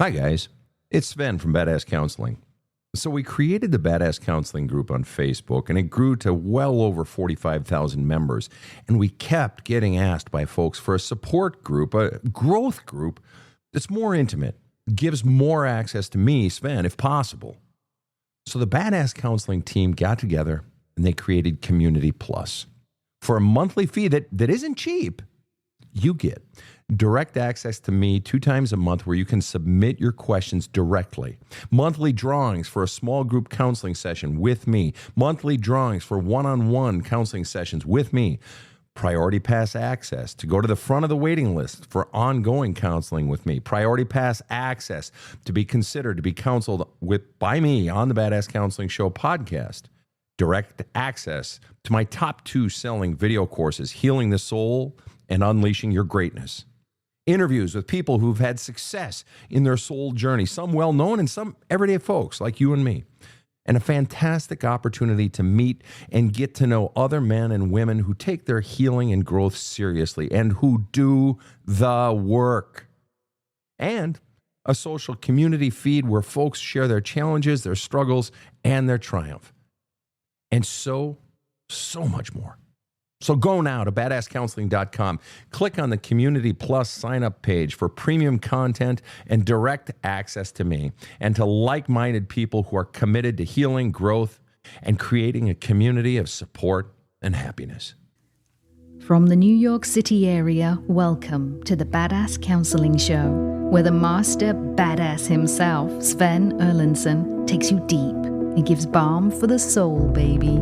Hi, guys. It's Sven from Badass Counseling. So we created the Badass Counseling group on Facebook, and it grew to well over 45,000 members. And we kept getting asked by folks for a support group, a growth group that's more intimate, gives more access to me, Sven, if possible. So the Badass Counseling team got together, and they created Community Plus. For a monthly fee that isn't cheap, you get direct access to me 2 times a month where you can submit your questions directly. Monthly drawings for a small group counseling session with me. Monthly drawings for one-on-one counseling sessions with me. Priority Pass access to go to the front of the waiting list for ongoing counseling with me. Priority Pass access to be considered to be counseled by me on the Badass Counseling Show podcast. Direct access to my top 2 selling video courses, Healing the Soul and Unleashing Your Greatness. Interviews with people who've had success in their soul journey, some well-known and some everyday folks like you and me. And a fantastic opportunity to meet and get to know other men and women who take their healing and growth seriously and who do the work. And a social community feed where folks share their challenges, their struggles, and their triumph. And so much more. So go now to badasscounseling.com. Click on the Community Plus sign-up page for premium content and direct access to me and to like-minded people who are committed to healing, growth, and creating a community of support and happiness. From the New York City area, welcome to the Badass Counseling Show, where the master badass himself, Sven Erlandson, takes you deep and gives balm for the soul, baby.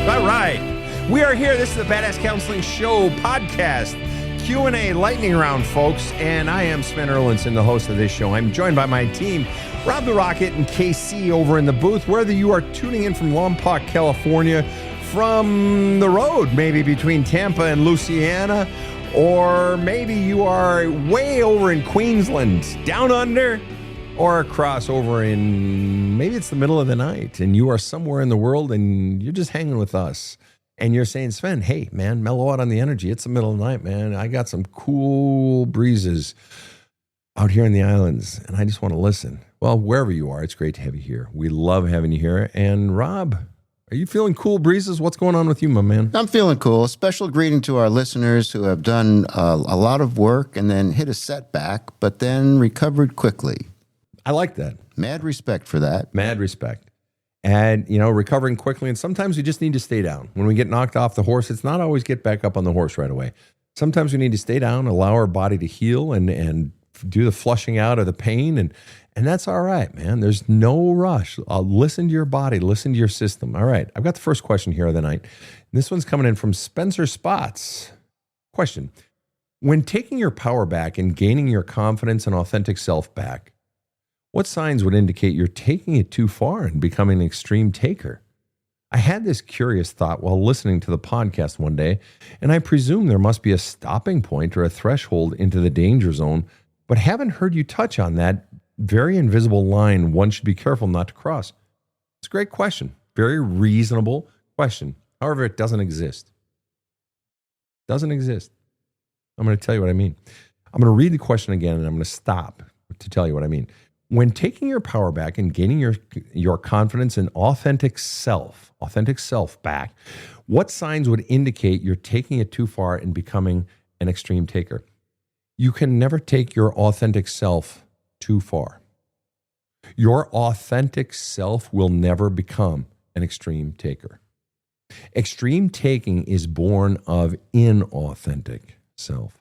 All right. We are here. This is the Badass Counseling Show podcast, Q&A lightning round, folks. And I am Sven Erlandson, the host of this show. I'm joined by my team, Rob the Rocket and KC over in the booth. Whether you are tuning in from Lompoc, California, from the road, maybe between Tampa and Louisiana, or maybe you are way over in Queensland, down under, or across over in, maybe it's the middle of the night and you are somewhere in the world and you're just hanging with us and you're saying, Sven, hey, man, mellow out on the energy. It's the middle of the night, man. I got some cool breezes out here in the islands and I just want to listen. Well, wherever you are, it's great to have you here. We love having you here. And Rob, are you feeling cool breezes? What's going on with you, my man? I'm feeling cool. Special greeting to our listeners who have done a lot of work and then hit a setback, but then recovered quickly. I like that. Mad respect for that. Mad respect. And, recovering quickly. And sometimes we just need to stay down. When we get knocked off the horse, it's not always get back up on the horse right away. Sometimes we need to stay down, allow our body to heal and do the flushing out of the pain. And that's all right, man. There's no rush. Listen to your body. Listen to your system. All right. I've got the first question here of the night. This one's coming in from Spencer Spots. Question. When taking your power back and gaining your confidence and authentic self back, what signs would indicate you're taking it too far and becoming an extreme taker? I had this curious thought while listening to the podcast one day, and I presume there must be a stopping point or a threshold into the danger zone, but haven't heard you touch on that very invisible line one should be careful not to cross. It's a great question. Very reasonable question. However, it doesn't exist. Doesn't exist. I'm going to tell you what I mean. I'm going to read the question again, and I'm going to stop to tell you what I mean. When taking your power back and gaining your confidence and authentic self back, what signs would indicate you're taking it too far and becoming an extreme taker? You can never take your authentic self too far. Your authentic self will never become an extreme taker. Extreme taking is born of inauthentic self.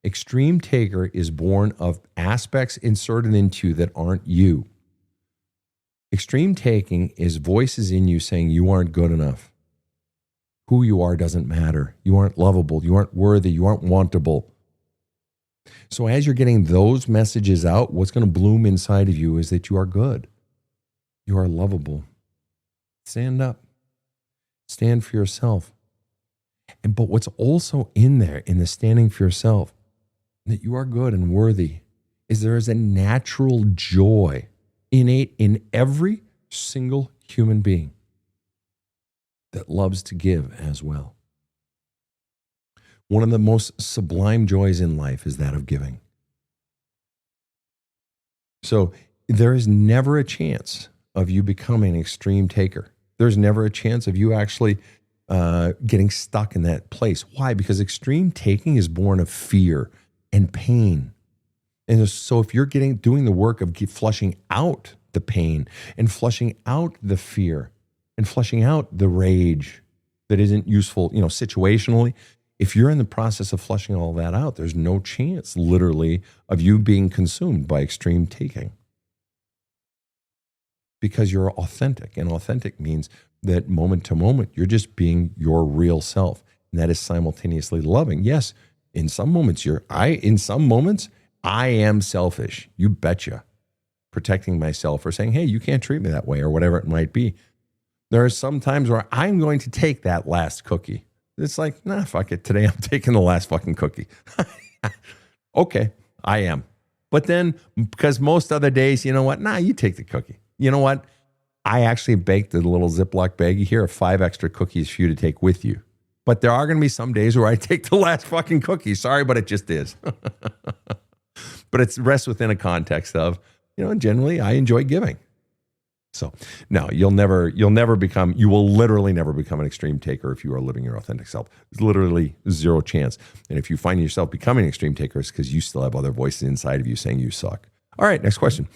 Extreme taker is born of aspects inserted into you that aren't you. Extreme taking is voices in you saying you aren't good enough. Who you are doesn't matter. You aren't lovable. You aren't worthy. You aren't wantable. So as you're getting those messages out, what's going to bloom inside of you is that you are good. You are lovable. Stand up. Stand for yourself. But what's also in there, in the standing for yourself, that you are good and worthy, is there is a natural joy innate in every single human being that loves to give as well. One of the most sublime joys in life is that of giving. So there is never a chance of you becoming an extreme taker. There's never a chance of you actually getting stuck in that place. Why? Because extreme taking is born of fear and pain. And so if you're doing the work of flushing out the pain and flushing out the fear and flushing out the rage that isn't useful, situationally, if you're in the process of flushing all that out, there's no chance, literally, of you being consumed by extreme taking. Because you're authentic. And authentic means that moment to moment, you're just being your real self. And that is simultaneously loving. Yes, in some moments, I am selfish. You betcha. Protecting myself or saying, hey, you can't treat me that way or whatever it might be. There are some times where I'm going to take that last cookie. It's like, nah, fuck it. Today I'm taking the last fucking cookie. Okay, I am. But then, because most other days, you know what? Nah, you take the cookie. You know what? I actually baked a little Ziploc baggie here of 5 extra cookies for you to take with you. But there are going to be some days where I take the last fucking cookie. Sorry, but it just is. But it rests within a context of, generally I enjoy giving. So no, you will literally never become an extreme taker if you are living your authentic self. There's literally zero chance. And if you find yourself becoming an extreme taker, it's because you still have other voices inside of you saying you suck. All right, next question.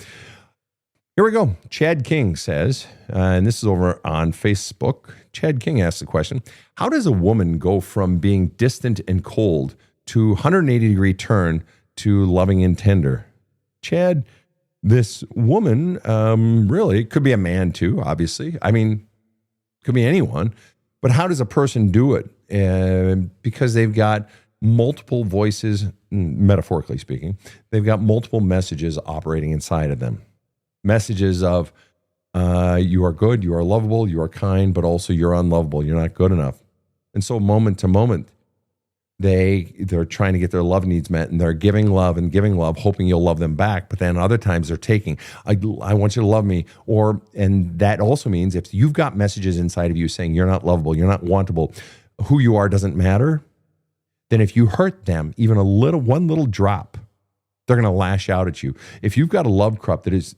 Here we go. Chad King says, and this is over on Facebook. Chad King asks the question, how does a woman go from being distant and cold to 180-degree turn to loving and tender? Chad, this woman really could be a man too, obviously. I mean, could be anyone. But how does a person do it? Because they've got multiple voices, metaphorically speaking. They've got multiple messages operating inside of them. Messages of you are good, you are lovable, you are kind, but also you're unlovable, you're not good enough. And so moment to moment, they're trying to get their love needs met, and they're giving love, hoping you'll love them back. But then other times they're taking, I want you to love me. And that also means if you've got messages inside of you saying you're not lovable, you're not wantable, who you are doesn't matter, then if you hurt them, even one little drop, they're going to lash out at you. If you've got a love cup that is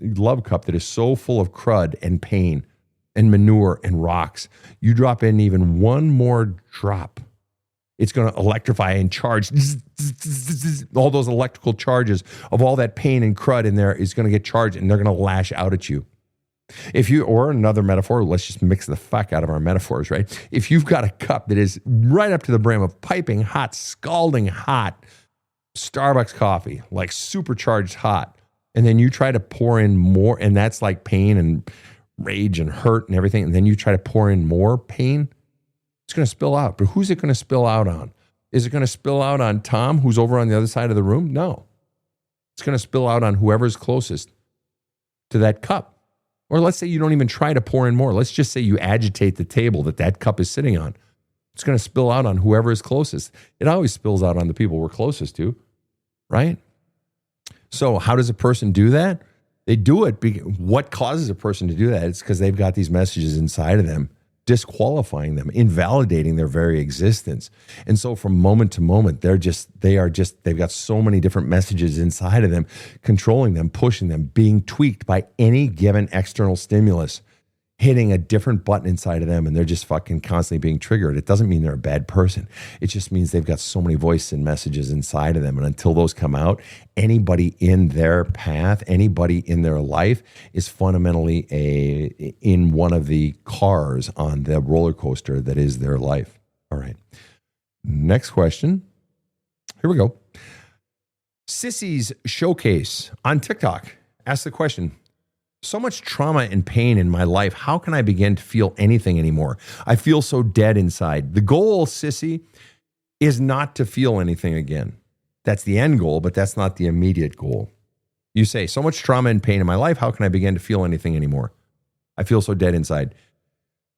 so full of crud and pain and manure and rocks, you drop in even one more drop, it's going to electrify and charge. All those electrical charges of all that pain and crud in there is going to get charged, and they're going to lash out at you. Or another metaphor, let's just mix the fuck out of our metaphors, right? If you've got a cup that is right up to the brim of piping hot, scalding hot Starbucks coffee, like supercharged hot, and then you try to pour in more, and that's like pain and rage and hurt and everything, and then you try to pour in more pain, it's going to spill out. But who's it going to spill out on? Is it going to spill out on Tom, who's over on the other side of the room? No. It's going to spill out on whoever's closest to that cup. Or let's say you don't even try to pour in more. Let's just say you agitate the table that cup is sitting on. It's going to spill out on whoever is closest. It always spills out on the people we're closest to, right? So how does a person do that? They do it. What causes a person to do that? It's because they've got these messages inside of them, disqualifying them, invalidating their very existence. And so from moment to moment, they've got so many different messages inside of them, controlling them, pushing them, being tweaked by any given external stimulus, hitting a different button inside of them, and they're just fucking constantly being triggered. It doesn't mean they're a bad person. It just means they've got so many voices and messages inside of them. And until those come out, anybody in their path, anybody in their life is fundamentally in one of the cars on the roller coaster that is their life. All right. Next question. Here we go. Sissy's Showcase on TikTok asks the question, so much trauma and pain in my life. How can I begin to feel anything anymore? I feel so dead inside. The goal, Sissy, is not to feel anything again. That's the end goal, but that's not the immediate goal. You say, so much trauma and pain in my life. How can I begin to feel anything anymore? I feel so dead inside.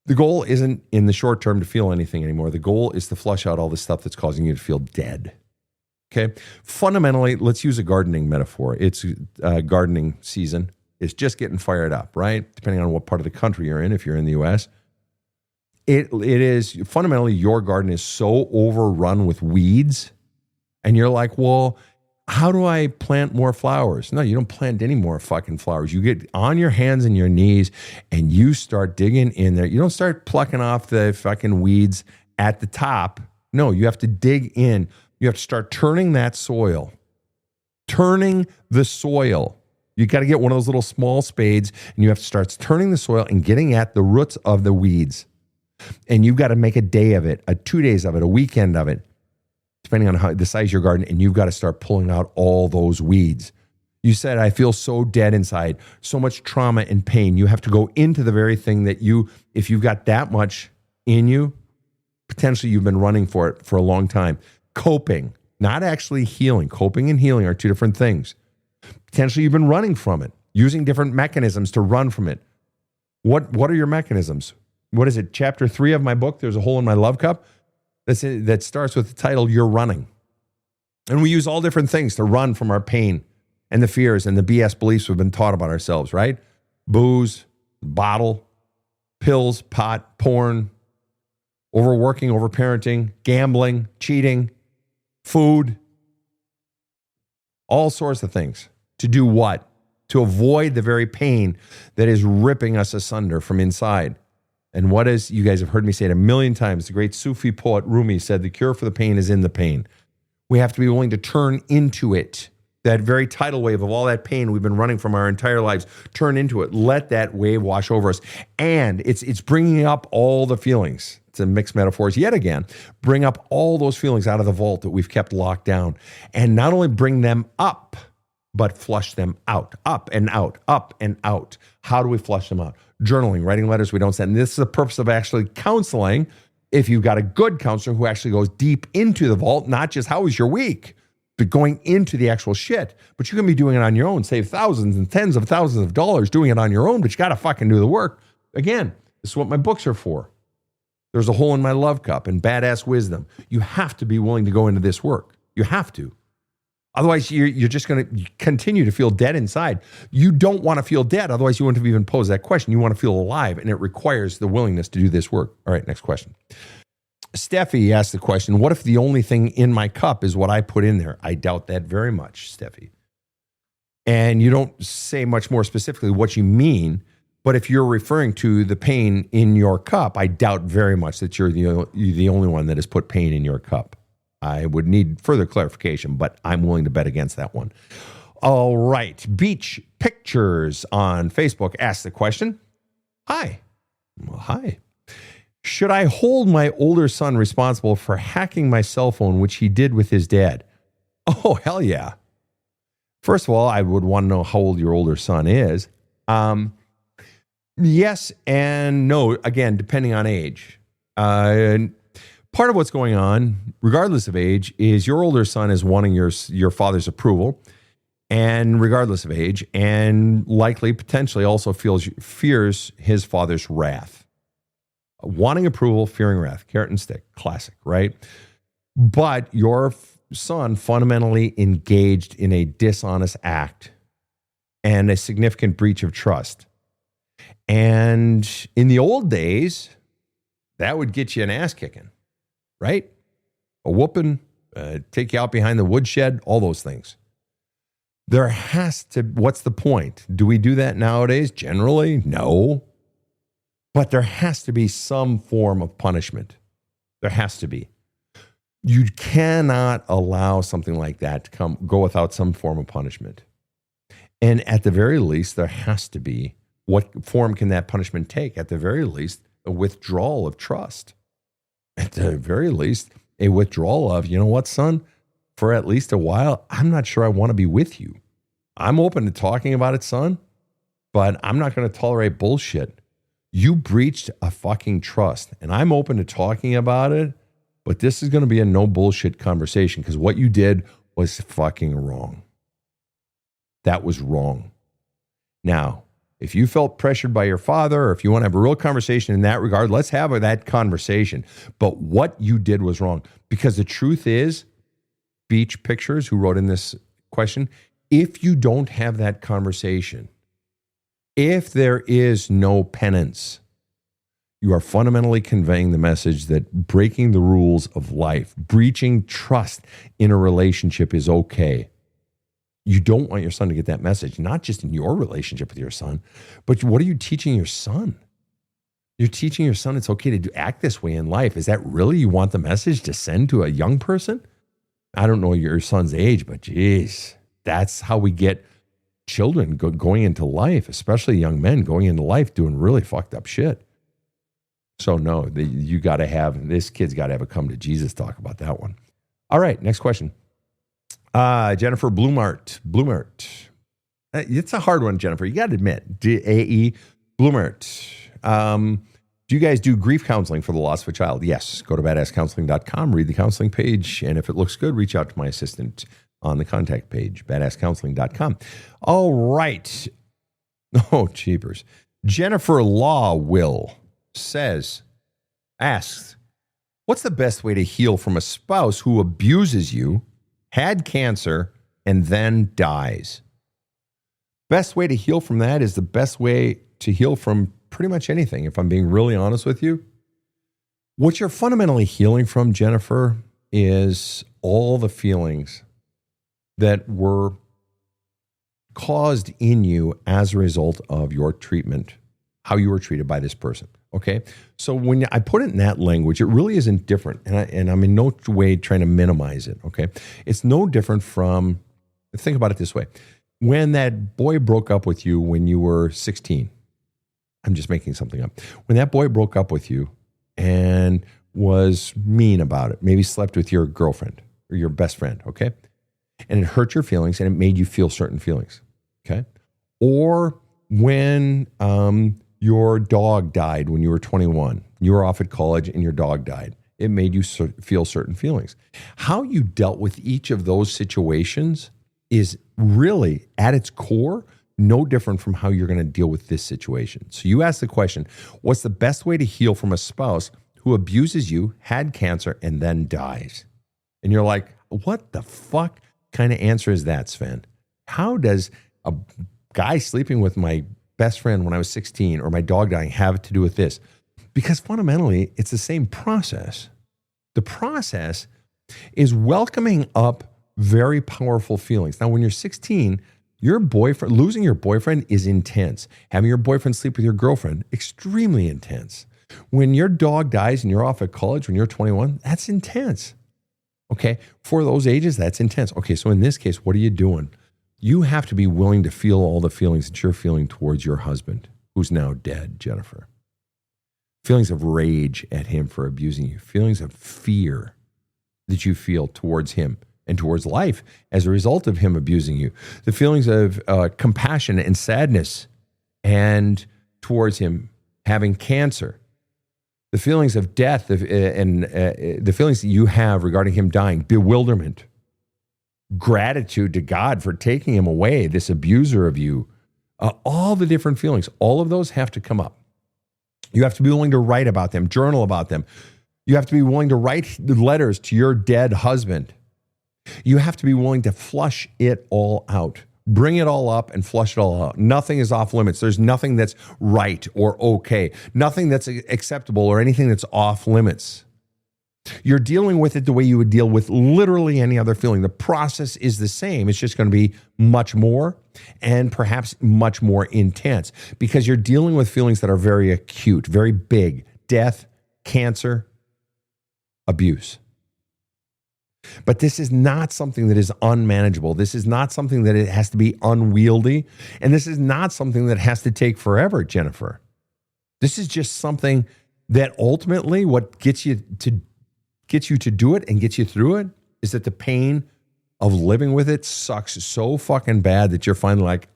The goal isn't in the short term to feel anything anymore. The goal is to flush out all the stuff that's causing you to feel dead. Okay. Fundamentally, let's use a gardening metaphor. It's gardening season. It's just getting fired up, right? Depending on what part of the country you're in, if you're in the U.S. It is fundamentally, your garden is so overrun with weeds, and you're like, well, how do I plant more flowers? No, you don't plant any more fucking flowers. You get on your hands and your knees and you start digging in there. You don't start plucking off the fucking weeds at the top. No, you have to dig in. You have to start turning that soil. Turning the soil. You got to get one of those little small spades and you have to start turning the soil and getting at the roots of the weeds. And you've got to make a day of it, 2 days of it, a weekend of it, depending on the size of your garden, and you've got to start pulling out all those weeds. You said, I feel so dead inside, so much trauma and pain. You have to go into the very thing that if you've got that much in you, potentially you've been running for it for a long time. Coping, not actually healing. Coping and healing are two different things. Potentially you've been running from it, using different mechanisms to run from it. What are your mechanisms? What is it? Chapter 3 of my book, There's a Hole in My Love Cup. That starts with the title, You're Running. And we use all different things to run from our pain and the fears and the BS beliefs we've been taught about ourselves, right? Booze, bottle, pills, pot, porn, overworking, overparenting, gambling, cheating, food, all sorts of things. To do what? To avoid the very pain that is ripping us asunder from inside. And what is, you guys have heard me say it a million times, the great Sufi poet Rumi said, the cure for the pain is in the pain. We have to be willing to turn into it. That very tidal wave of all that pain we've been running from our entire lives, turn into it. Let that wave wash over us. And it's bringing up all the feelings. It's a mixed metaphors yet again. Bring up all those feelings out of the vault that we've kept locked down. And not only bring them up, but flush them out. Up and out, up and out. How do we flush them out? Journaling, writing letters we don't send. And this is the purpose of actually counseling. If you've got a good counselor who actually goes deep into the vault, not just how was your week, but going into the actual shit. But you can be doing it on your own, save thousands and tens of thousands of dollars doing it on your own, but you got to fucking do the work. Again, this is what my books are for. There's a Hole in My Love Cup and Badass Wisdom. You have to be willing to go into this work. You have to. Otherwise, you're just going to continue to feel dead inside. You don't want to feel dead. Otherwise, you wouldn't have even posed that question. You want to feel alive, and it requires the willingness to do this work. All right, next question. Steffi asked the question, what if the only thing in my cup is what I put in there? I doubt that very much, Steffi. And you don't say much more specifically what you mean, but if you're referring to the pain in your cup, I doubt very much that you're the only one that has put pain in your cup. I would need further clarification, but I'm willing to bet against that one. All right. Beach Pictures on Facebook asked the question. Hi. Well, hi. Should I hold my older son responsible for hacking my cell phone, which he did with his dad? Oh, hell yeah. First of all, I would want to know how old your older son is. Yes and no, again, depending on age. Part of what's going on, regardless of age, is your older son is wanting your father's approval, and regardless of age, and likely, potentially also fears his father's wrath. Wanting approval, fearing wrath, carrot and stick, classic, right? But your son fundamentally engaged in a dishonest act and a significant breach of trust. And in the old days, that would get you an ass kicking. Right? A whooping, take you out behind the woodshed, all those things. What's the point? Do we do that nowadays? Generally, no. But there has to be some form of punishment. There has to be. You cannot allow something like that to go without some form of punishment. And at the very least, there has to be. What form can that punishment take? At the very least, a withdrawal of trust. At the very least, a withdrawal of, you know what, son, for at least a while, I'm not sure I want to be with you. I'm open to talking about it, son, but I'm not going to tolerate bullshit. You breached a fucking trust, and I'm open to talking about it, but this is going to be a no bullshit conversation because what you did was fucking wrong. That was wrong. Now, if you felt pressured by your father, or if you want to have a real conversation in that regard, let's have that conversation. But what you did was wrong. Because the truth is, Beach Pictures, who wrote in this question, if you don't have that conversation, if there is no penance, You are fundamentally conveying the message that breaking the rules of life, breaching trust in a relationship is okay. You don't want your son to get that message, not just in your relationship with your son, but what are you teaching your son? You're teaching your son it's okay to act this way in life. Is that really you want the message to send to a young person? I don't know your son's age, but geez, that's how we get children going into life, especially young men going into life doing really fucked up shit. So no, this kid's got to have a come to Jesus talk about that one. All right, next question. Jennifer Blumart. It's a hard one, Jennifer. You got to admit. D-A-E Blumart. Do you guys do grief counseling for the loss of a child? Yes. Go to badasscounseling.com, read the counseling page, and if it looks good, reach out to my assistant on the contact page, badasscounseling.com. All right. Oh, jeepers. Jennifer Law asks, what's the best way to heal from a spouse who abuses you, had cancer, and then dies? Best way to heal from that is the best way to heal from pretty much anything, if I'm being really honest with you. What you're fundamentally healing from, Jennifer, is all the feelings that were caused in you as a result of your treatment, how you were treated by this person. Okay. So when I put it in that language, it really isn't different. And I'm in no way trying to minimize it. Okay. It's no different from, think about it this way. When that boy broke up with you when you were 16, I'm just making something up. When that boy broke up with you and was mean about it, maybe slept with your girlfriend or your best friend. Okay. And it hurt your feelings and it made you feel certain feelings. Okay. Or when, your dog died when you were 21. You were off at college and your dog died. It made you feel certain feelings. How you dealt with each of those situations is really, at its core, no different from how you're going to deal with this situation. So you ask the question, what's the best way to heal from a spouse who abuses you, had cancer, and then dies? And you're like, what the fuck kind of answer is that, Sven? How does a guy sleeping with my best friend when I was 16 or my dog dying have to do with this? Because fundamentally, it's the same process. The process is welcoming up very powerful feelings. Now, when you're 16, losing your boyfriend is intense. Having your boyfriend sleep with your girlfriend, extremely intense. When your dog dies and you're off at college when you're 21, that's intense. Okay, for those ages, that's intense. Okay, so in this case, what are you doing? You have to be willing to feel all the feelings that you're feeling towards your husband, who's now dead, Jennifer. Feelings of rage at him for abusing you. Feelings of fear that you feel towards him and towards life as a result of him abusing you. The feelings of compassion and sadness and towards him having cancer. The feelings of death and the feelings that you have regarding him dying. Bewilderment. Gratitude to God for taking him away, this abuser of you. All the different feelings, all of those have to come up. You have to be willing to write about them, journal about them. You have to be willing to write letters to your dead husband. You have to be willing to flush it all out. Bring it all up and flush it all out. Nothing is off limits. There's nothing that's right or okay. Nothing that's acceptable or anything that's off limits. You're dealing with it the way you would deal with literally any other feeling. The process is the same. It's just going to be much more and perhaps much more intense because you're dealing with feelings that are very acute, very big. Death, cancer, abuse. But this is not something that is unmanageable. This is not something that it has to be unwieldy. And this is not something that has to take forever, Jennifer. This is just something that ultimately what gets you to do it and gets you through it is that the pain of living with it sucks so fucking bad that you're finally like,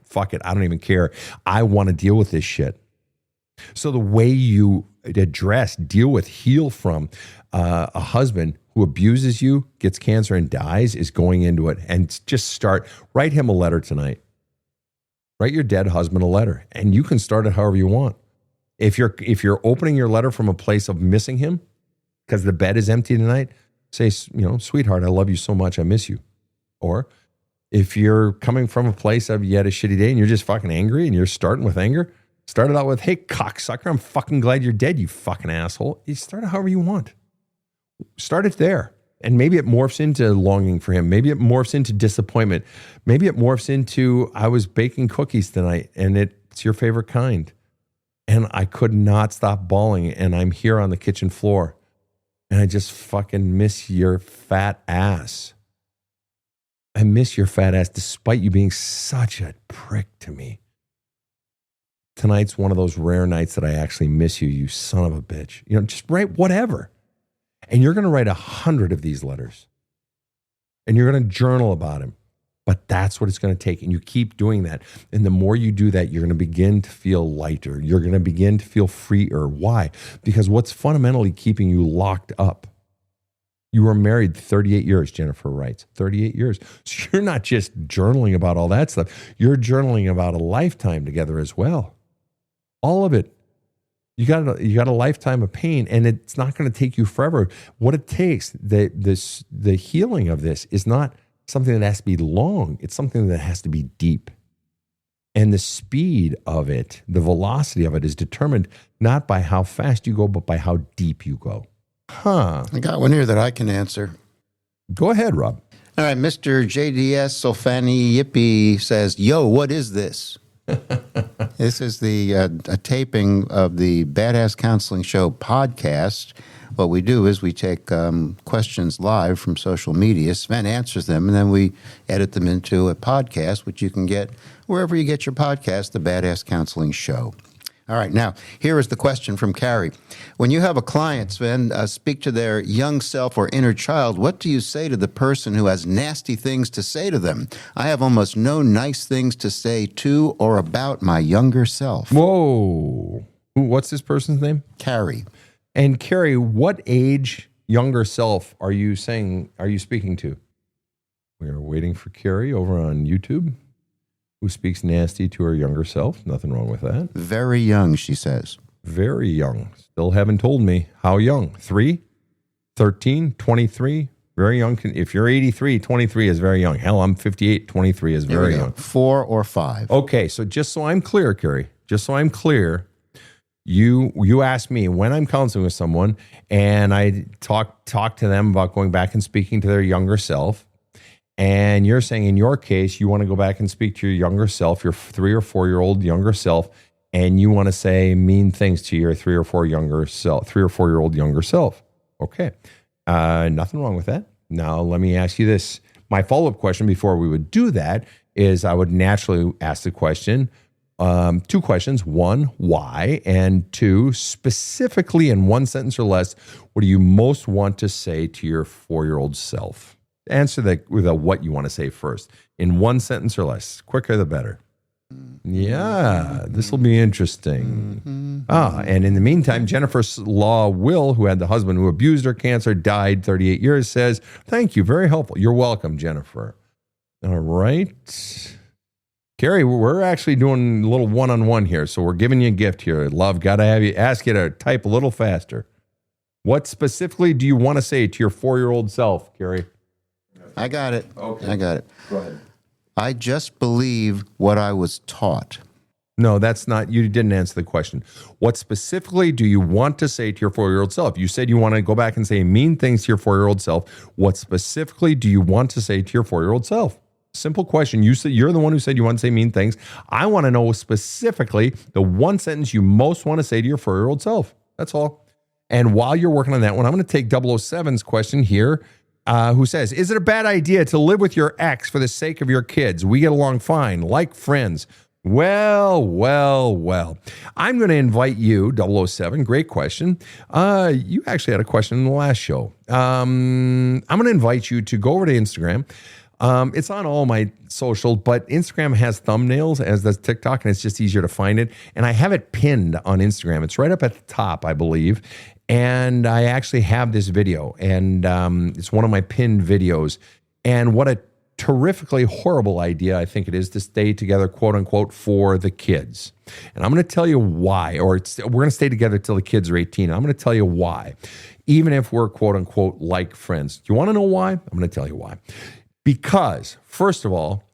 fuck it, I don't even care. I want to deal with this shit. So the way you deal with, heal from a husband who abuses you, gets cancer and dies is going into it and just write him a letter tonight. Write your dead husband a letter and you can start it however you want. If you're opening your letter from a place of missing him, because the bed is empty tonight, say, sweetheart, I love you so much, I miss you. Or if you're coming from a place of you had a shitty day and you're just fucking angry and you're starting with anger, Started out with, hey, cocksucker, I'm fucking glad you're dead, you fucking asshole. You start it however you want. Start it there. And maybe it morphs into longing for him. Maybe it morphs into disappointment. Maybe it morphs into, I was baking cookies tonight and it's your favorite kind. And I could not stop bawling. And I'm here on the kitchen floor. And I just fucking miss your fat ass. I miss your fat ass despite you being such a prick to me. Tonight's one of those rare nights that I actually miss you, you son of a bitch. You know, just write whatever. And you're going to write 100 of these letters. And you're going to journal about him. But that's what it's going to take. And you keep doing that. And the more you do that, you're going to begin to feel lighter. You're going to begin to feel freer. Why? Because what's fundamentally keeping you locked up? You were married 38 years, Jennifer writes. 38 years. So you're not just journaling about all that stuff. You're journaling about a lifetime together as well. All of it. You got a lifetime of pain, and it's not going to take you forever. What it takes, the healing of this is not something that has to be long. It's something that has to be deep. And the speed of it, the velocity of it is determined not by how fast you go, but by how deep you go. I got one here that I can answer. Go ahead, Rob. All right, Mr. JDS Solfani Yippee says, yo, what is this? This is a taping of the Badass Counseling Show podcast. What we do is we take questions live from social media. Sven answers them, and then we edit them into a podcast, which you can get wherever you get your podcast, the Badass Counseling Show. All right, now, here is the question from Carrie. When you have a client, Sven, speak to their young self or inner child, what do you say to the person who has nasty things to say to them? I have almost no nice things to say to or about my younger self. Whoa. What's this person's name? Carrie. And Carrie, what age younger self are you speaking to? We are waiting for Carrie over on YouTube, who speaks nasty to her younger self. Nothing wrong with that. Very young, she says. Very young. Still haven't told me how young. 3, 13, 23. Very young. If you're 83, 23 is very young. Hell, I'm 58. 23 is very young. 4 or 5. Okay, so just so I'm clear, Carrie, you asked me when I'm counseling with someone and I talk to them about going back and speaking to their younger self. And you're saying in your case, you want to go back and speak to your younger self, your 3 or 4-year-old younger self, and you want to say mean things to your 3 or 4-year-old younger self. Okay. Nothing wrong with that. Now, let me ask you this. My follow-up question before we would do that is I would naturally ask the question, 2 questions. 1, why? And 2, specifically in 1 sentence or less, what do you most want to say to your 4-year-old self? Answer that with what you want to say first. In 1 sentence or less. Quicker the better. Yeah, this will be interesting. And in the meantime, Jennifer Law Will, who had the husband who abused her, cancer, died 38 years, says, thank you, very helpful. You're welcome, Jennifer. All right. Carrie, we're actually doing a little one-on-one here, so we're giving you a gift here. Love, got to ask you to type a little faster. What specifically do you want to say to your 4-year-old self, Carrie? I got it. Okay. I got it. Go ahead. I just believe what I was taught. No, that's not, you didn't answer the question. What specifically do you want to say to your 4-year-old self? You said you want to go back and say mean things to your 4-year-old self. What specifically do you want to say to your 4-year-old self? Simple question. You said you're the one who said you want to say mean things. I want to know specifically the 1 sentence you most want to say to your 4-year-old self. That's all. And while you're working on that one, I'm going to take 007's question here. Who says, is it a bad idea to live with your ex for the sake of your kids? We get along fine, like friends. Well. I'm going to invite you, 007, great question. You actually had a question in the last show. I'm going to invite you to go over to Instagram. It's on all my social, but Instagram has thumbnails, as does TikTok, and it's just easier to find it. And I have it pinned on Instagram. It's right up at the top, I believe. And I actually have this video, and it's one of my pinned videos. And what a terrifically horrible idea I think it is to stay together, quote unquote, for the kids. And I'm going to tell you why, we're going to stay together till the kids are 18. I'm going to tell you why, even if we're, quote unquote, like friends. Do you want to know why? I'm going to tell you why. Because, first of all,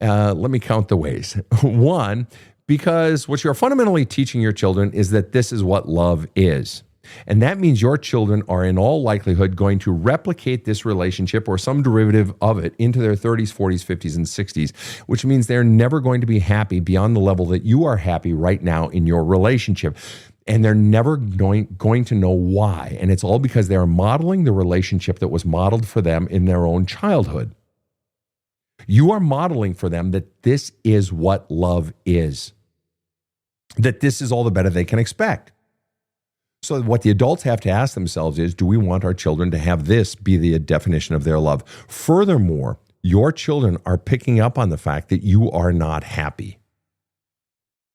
let me count the ways. 1, Because what you're fundamentally teaching your children is that this is what love is. And that means your children are in all likelihood going to replicate this relationship or some derivative of it into their 30s, 40s, 50s, and 60s, which means they're never going to be happy beyond the level that you are happy right now in your relationship. And they're never going to know why. And it's all because they are modeling the relationship that was modeled for them in their own childhood. You are modeling for them that this is what love is, that this is all the better they can expect. So what the adults have to ask themselves is, do we want our children to have this be the definition of their love? Furthermore, your children are picking up on the fact that you are not happy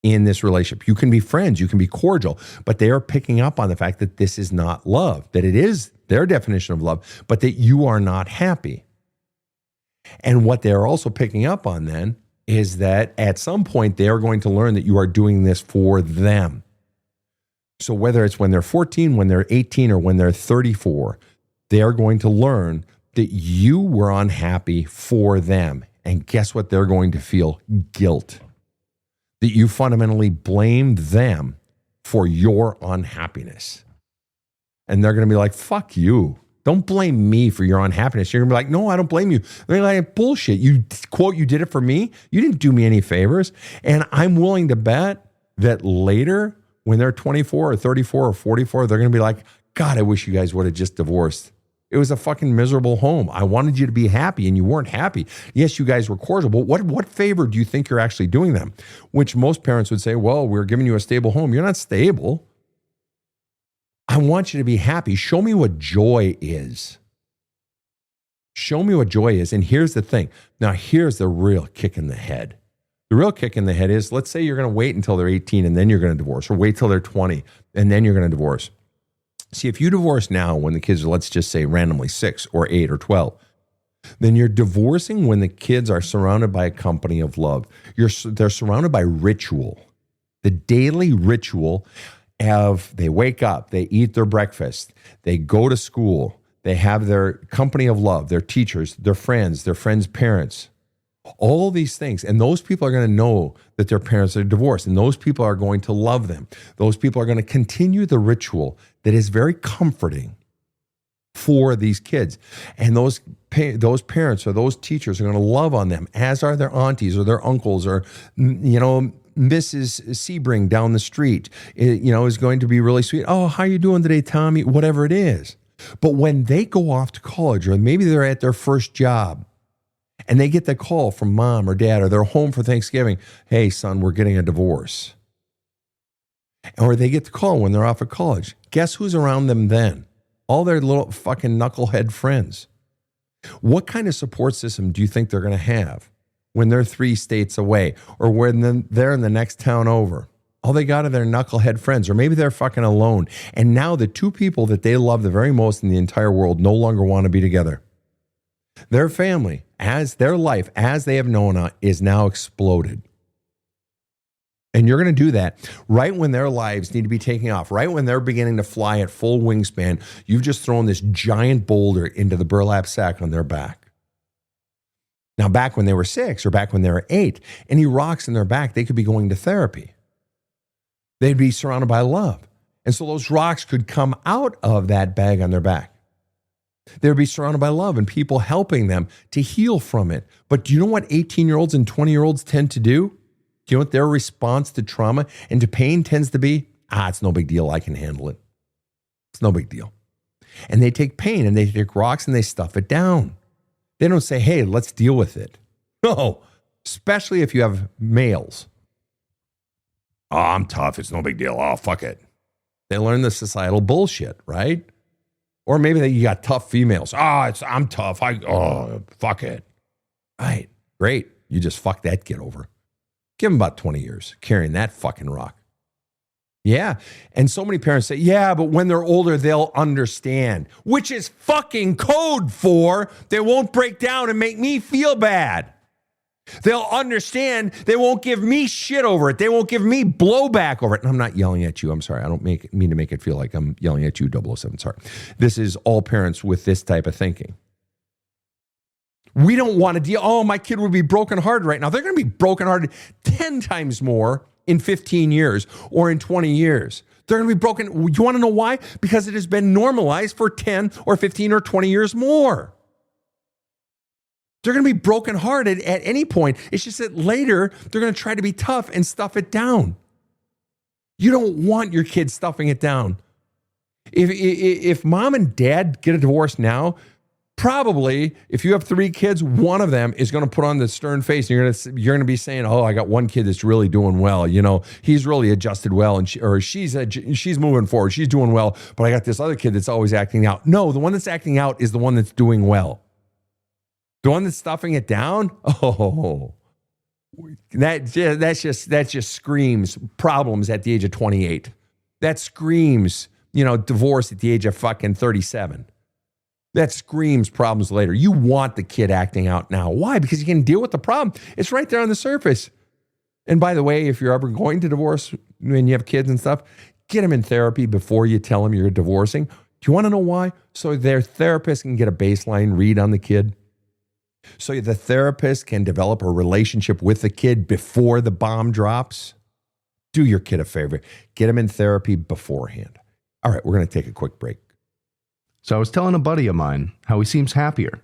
in this relationship. You can be friends, you can be cordial, but they are picking up on the fact that this is not love, that it is their definition of love, but that you are not happy. And what they're also picking up on then is that at some point they are going to learn that you are doing this for them. So whether it's when they're 14, when they're 18, or when they're 34, they are going to learn that you were unhappy for them. And guess what? They're going to feel guilt. That you fundamentally blamed them for your unhappiness. And they're going to be like, fuck you. Don't blame me for your unhappiness. You're going to be like, no, I don't blame you. They're like, bullshit. You quote, you did it for me. You didn't do me any favors. And I'm willing to bet that later, when they're 24 or 34 or 44, they're going to be like, God, I wish you guys would have just divorced. It was a fucking miserable home. I wanted you to be happy and you weren't happy. Yes, you guys were cordial, but what favor do you think you're actually doing them? Which most parents would say, well, we're giving you a stable home. You're not stable. I want you to be happy. Show me what joy is. Show me what joy is. And here's the thing. Now, here's the real kick in the head. The real kick in the head is, let's say you're going to wait until they're 18 and then you're going to divorce, or wait till they're 20 and then you're going to divorce. See, if you divorce now when the kids are, let's just say randomly 6 or 8 or 12, then you're divorcing when the kids are surrounded by a company of love. They're surrounded by ritual, the daily ritual of they wake up, they eat their breakfast, they go to school, they have their company of love, their teachers, their friends' parents. All these things. And those people are going to know that their parents are divorced. And those people are going to love them. Those people are going to continue the ritual that is very comforting for these kids. And those parents or those teachers are going to love on them, as are their aunties or their uncles, or, Mrs. Sebring down the street, is going to be really sweet. Oh, how you doing today, Tommy? Whatever it is. But when they go off to college, or maybe they're at their first job, and they get the call from mom or dad, or they're home for Thanksgiving, hey, son, we're getting a divorce. Or they get the call when they're off of college. Guess who's around them then? All their little fucking knucklehead friends. What kind of support system do you think they're going to have when they're 3 states away, or when they're in the next town over? All they got are their knucklehead friends, or maybe they're fucking alone. And now the 2 people that they love the very most in the entire world no longer want to be together. Their family, as their life, as they have known it, is now exploded. And you're going to do that right when their lives need to be taking off, right when they're beginning to fly at full wingspan. You've just thrown this giant boulder into the burlap sack on their back. Now, back when they were 6 or back when they were 8, any rocks in their back, they could be going to therapy. They'd be surrounded by love. And so those rocks could come out of that bag on their back. They would be surrounded by love and people helping them to heal from it. But do you know what 18-year-olds and 20-year-olds tend to do? Do you know what their response to trauma and to pain tends to be? It's no big deal. I can handle it. It's no big deal. And they take pain and they take rocks and they stuff it down. They don't say, hey, let's deal with it. No, especially if you have males. Oh, I'm tough. It's no big deal. Oh, fuck it. They learn the societal bullshit, right? Or maybe you got tough females. I'm tough. Fuck it. Right. Great. You just fuck that kid over. Give him about 20 years carrying that fucking rock. Yeah. And so many parents say, yeah, but when they're older, they'll understand, which is fucking code for they won't break down and make me feel bad. They'll understand. They won't give me shit over it. They won't give me blowback over it. And I'm not yelling at you. I'm sorry. I don't mean to make it feel like I'm yelling at you, 007. Sorry. This is all parents with this type of thinking. We don't want to deal. Oh, my kid would be brokenhearted right now. They're going to be brokenhearted 10 times more in 15 years or in 20 years. They're going to be broken. You want to know why? Because it has been normalized for 10 or 15 or 20 years more. They're going to be brokenhearted at any point. It's just that later they're going to try to be tough and stuff it down. You don't want your kids stuffing it down. If mom and dad get a divorce now, probably if you have 3 kids, one of them is going to put on the stern face, and you're going to be saying, "Oh, I got one kid that's really doing well. You know, he's really adjusted well, and she's moving forward. She's doing well. But I got this other kid that's always acting out." No, the one that's acting out is the one that's doing well. The one that's stuffing it down, that just screams problems at the age of 28. That screams, divorce at the age of fucking 37. That screams problems later. You want the kid acting out now. Why? Because you can deal with the problem. It's right there on the surface. And by the way, if you're ever going to divorce when you have kids and stuff, get them in therapy before you tell them you're divorcing. Do you want to know why? So their therapist can get a baseline read on the kid. So the therapist can develop a relationship with the kid before the bomb drops. Do your kid a favor. Get him in therapy beforehand. All right, we're going to take a quick break. So I was telling a buddy of mine how he seems happier.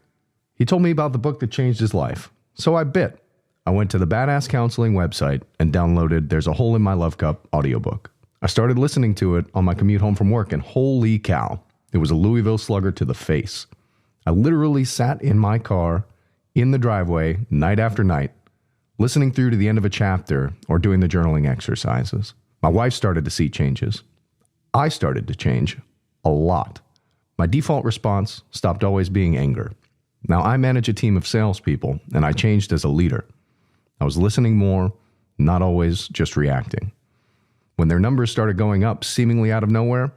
He told me about the book that changed his life. So I bit. I went to the Badass Counseling website and downloaded There's a Hole in My Love Cup audiobook. I started listening to it on my commute home from work, and holy cow, it was a Louisville Slugger to the face. I literally sat in my car in the driveway night after night, listening through to the end of a chapter or doing the journaling exercises. My wife started to see changes. I started to change a lot. My default response stopped always being anger. Now I manage a team of salespeople, and I changed as a leader. I was listening more, not always just reacting. When their numbers started going up seemingly out of nowhere,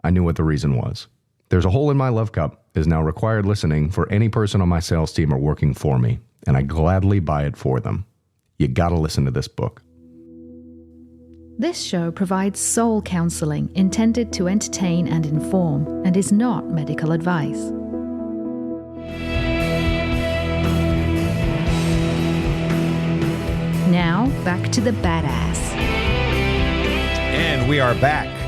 I knew what the reason was. There's a Hole in My Love Cup is now required listening for any person on my sales team or working for me, and I gladly buy it for them. You gotta listen to this book. This show provides soul counseling intended to entertain and inform, and is not medical advice. Now, back to the badass. And we are back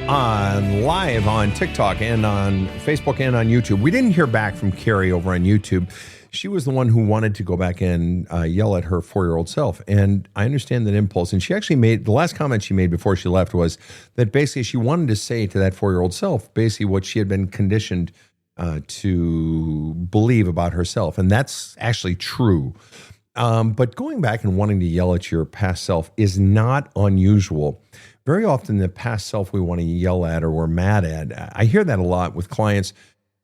live on TikTok and on Facebook and on YouTube. We didn't hear back from Carrie over on YouTube. She was the one who wanted to go back and yell at her 4-year-old self. And I understand that impulse. And she actually made, the last comment she made before she left was that basically she wanted to say to that 4-year-old self, basically what she had been conditioned to believe about herself. And that's actually true. But going back and wanting to yell at your past self is not unusual. Very often the past self we want to yell at or we're mad at, I hear that a lot with clients.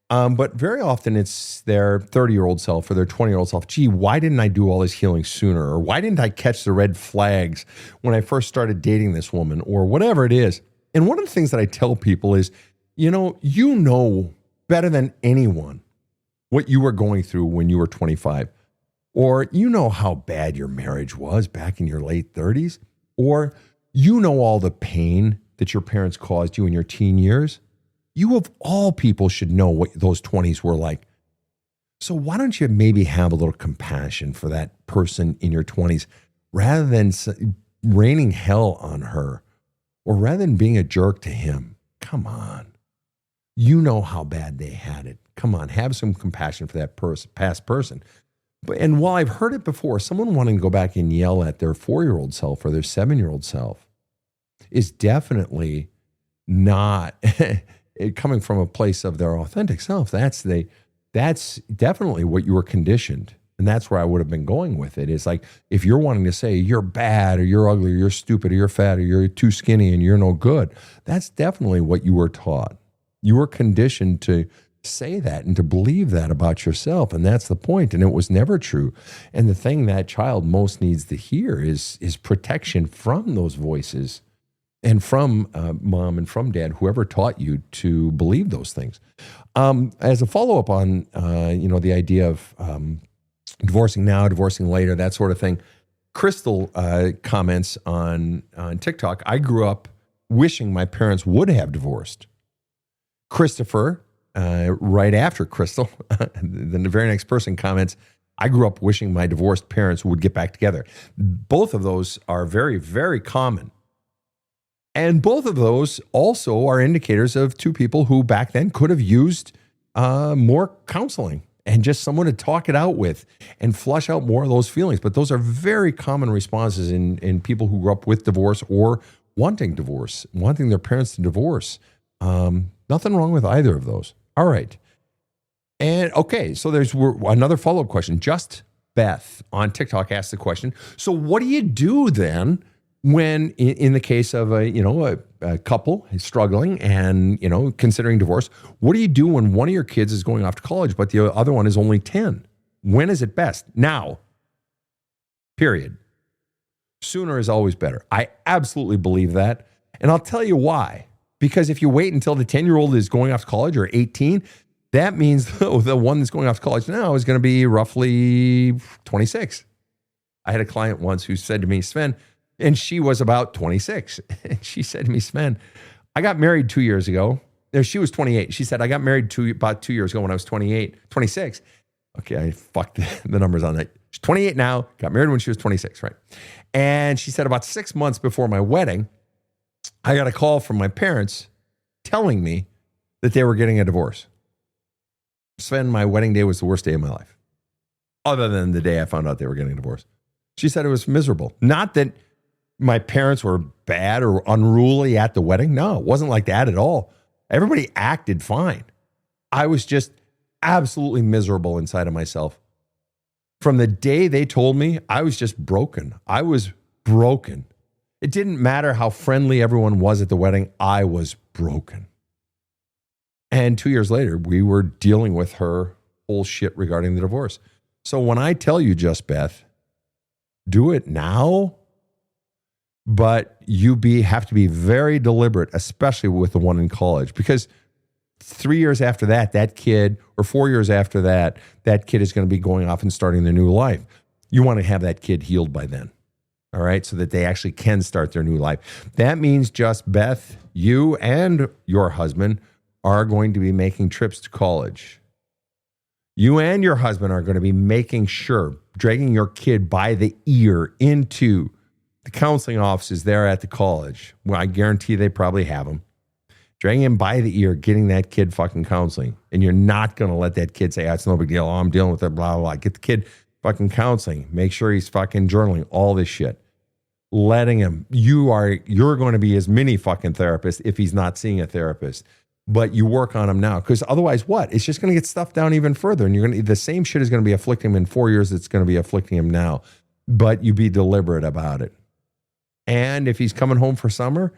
But very often it's their 30-year-old self or their 20-year-old self. Gee, why didn't I do all this healing sooner? Or why didn't I catch the red flags when I first started dating this woman, or whatever it is? And one of the things that I tell people is, you know better than anyone what you were going through when you were 25. Or you know how bad your marriage was back in your late 30s. Or you know all the pain that your parents caused you in your teen years. You of all people should know what those 20s were like. So why don't you maybe have a little compassion for that person in your 20s rather than raining hell on her, or rather than being a jerk to him? Come on. You know how bad they had it. Come on, have some compassion for that past person. And while I've heard it before, someone wanting to go back and yell at their 4-year-old self or their 7-year-old self is definitely not coming from a place of their authentic self. That's definitely what you were conditioned. And that's where I would have been going with it. It's like, if you're wanting to say you're bad or you're ugly or you're stupid or you're fat or you're too skinny and you're no good, that's definitely what you were taught. You were conditioned to say that and to believe that about yourself. And that's the point. And it was never true. And the thing that child most needs to hear is protection from those voices and from mom and from dad, whoever taught you to believe those things. As a follow-up on, the idea of divorcing now, divorcing later, that sort of thing, Crystal comments on TikTok, I grew up wishing my parents would have divorced. Christopher, right after Crystal, then the very next person comments, I grew up wishing my divorced parents would get back together. Both of those are very, very common. And both of those also are indicators of two people who back then could have used more counseling and just someone to talk it out with and flush out more of those feelings. But those are very common responses in people who grew up with divorce or wanting divorce, wanting their parents to divorce. Nothing wrong with either of those. All right. And okay, so there's another follow-up question. Just Beth on TikTok asked the question, so what do you do then when in the case of a couple is struggling and, considering divorce? What do you do when one of your kids is going off to college, but the other one is only 10? When is it best? Now. Period. Sooner is always better. I absolutely believe that. And I'll tell you why. Because if you wait until the 10-year-old is going off to college or 18, that means the one that's going off to college now is going to be roughly 26. I had a client once who said to me, Sven, and she was about 26. And she said to me, Sven, I got married 2 years ago. She was 28. She said, I got married about 2 years ago when I was 26. Okay, I fucked the numbers on that. She's 28 now, got married when she was 26, right? And she said about 6 months before my wedding, I got a call from my parents telling me that they were getting a divorce. Sven, my wedding day was the worst day of my life, other than the day I found out they were getting a divorce. She said it was miserable. Not that my parents were bad or unruly at the wedding. No, it wasn't like that at all. Everybody acted fine. I was just absolutely miserable inside of myself. From the day they told me, I was just broken. I was broken. It didn't matter how friendly everyone was at the wedding. I was broken. And 2 years later, we were dealing with her whole shit regarding the divorce. So when I tell you, Just Beth, do it now, but you have to be very deliberate, especially with the one in college, because 3 years after that kid, or 4 years after that kid is going to be going off and starting their new life. You want to have that kid healed by then. All right, so that they actually can start their new life. That means, Just Beth, you and your husband are going to be making trips to college. You and your husband are going to be making sure, dragging your kid by the ear into the counseling offices there at the college. Well, I guarantee they probably have them. Dragging him by the ear, getting that kid fucking counseling. And you're not going to let that kid say, oh, it's no big deal. Oh, I'm dealing with it, blah, blah, blah. Get the kid fucking counseling. Make sure he's fucking journaling, all this shit. Letting him, you're going to be his mini fucking therapist if he's not seeing a therapist. But you work on him now, because otherwise what? It's just going to get stuffed down even further. And the same shit is going to be afflicting him in 4 years that's going to be afflicting him now. But you be deliberate about it. And if he's coming home for summer,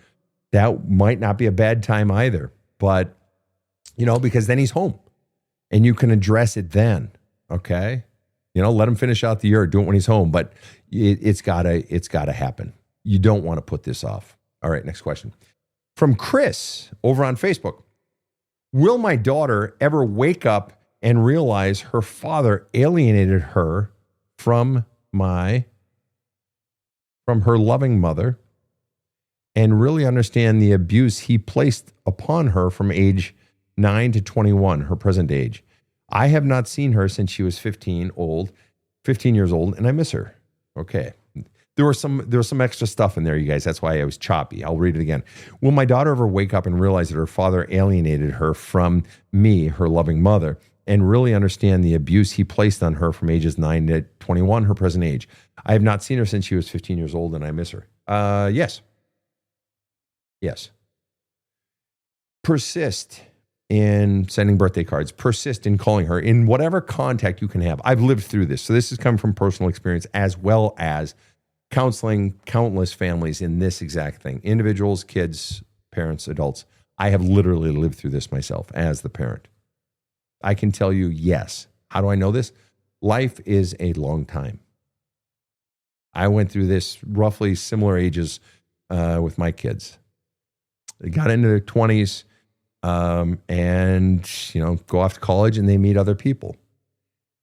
that might not be a bad time either. But, because then he's home and you can address it then. Okay. Let him finish out the year, do it when he's home, but it's gotta happen. You don't want to put this off. All right. Next question from Chris over on Facebook. Will my daughter ever wake up and realize her father alienated her from her loving mother and really understand the abuse he placed upon her from age 9 to 21, her present age? I have not seen her since she was 15 years old, and I miss her. Okay. There was some extra stuff in there, you guys. That's why I was choppy. I'll read it again. Will my daughter ever wake up and realize that her father alienated her from me, her loving mother, and really understand the abuse he placed on her from ages 9 to 21, her present age? I have not seen her since she was 15 years old, and I miss her. Yes. Yes. Persist in sending birthday cards. Persist in calling her in whatever contact you can have. I've lived through this. So this has come from personal experience, as well as counseling countless families in this exact thing. Individuals, kids, parents, adults. I have literally lived through this myself as the parent. I can tell you, yes. How do I know this? Life is a long time. I went through this roughly similar ages with my kids. They got into their 20s and go off to college and they meet other people.